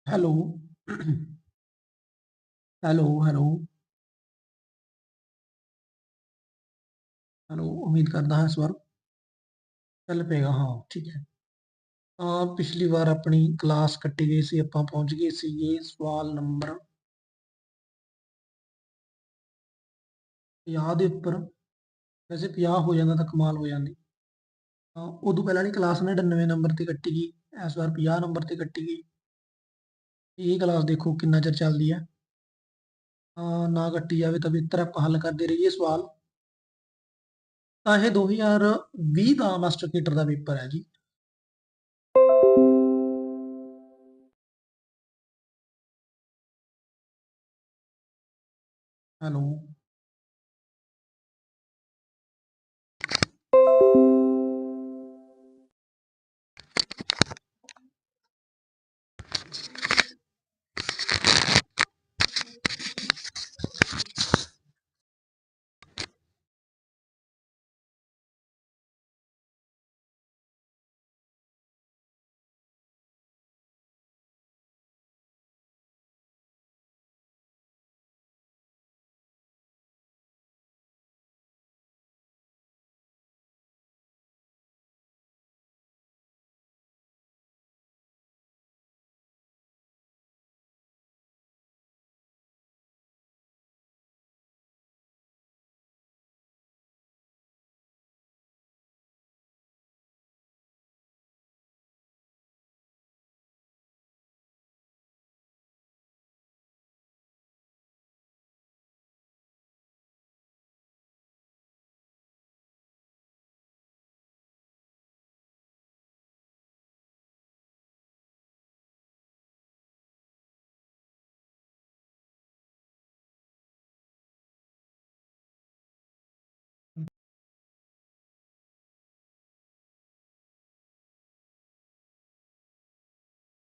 Hello. Hello, hello, hello. ਉਮੀਦ ਕਰਦਾ ਹਾਂ ਇਸ ਵਾਰ ਚੱਲ ਪਏਗਾ। ਹਾਂ, ਠੀਕ ਹੈ। ਪਿਛਲੀ ਵਾਰ ਆਪਣੀ ਕਲਾਸ ਕੱਟੀ ਗਈ ਸੀ, ਆਪਾਂ ਪਹੁੰਚ ਗਏ ਸੀਗੇ ਸਵਾਲ ਨੰਬਰ 50 ਦੇ ਉੱਪਰ। ਵੈਸੇ 50 ਹੋ ਜਾਂਦਾ ਤਾਂ ਕਮਾਲ ਹੋ ਜਾਂਦੀ। ਉਦੋਂ ਪਹਿਲਾਂ ਵਾਲੀ ਕਲਾਸ 99 ਨੰਬਰ ਤੇ ਕੱਟੀ ਗਈ, ਇਸ ਵਾਰ 50 ਨੰਬਰ ਤੇ ਕੱਟੀ ਗਈ। ਇਹ ਕਲਾਸ ਦੇਖੋ ਕਿੰਨਾ ਚਿਰ ਚੱਲਦੀ ਹੈ। ਨਾ ਕੱਟੀ ਜਾਵੇ ਤਾਂ ਬਿਹਤਰ, ਆਪਾਂ ਹੱਲ ਕਰਦੇ ਰਹੀਏ ਸਵਾਲ। ਤਾਂ ਇਹ 2020 ਦਾ ਮਾਸਟਰ ਕੀਟਰ ਦਾ ਪੇਪਰ ਹੈ ਜੀ। ਹੈਲੋ।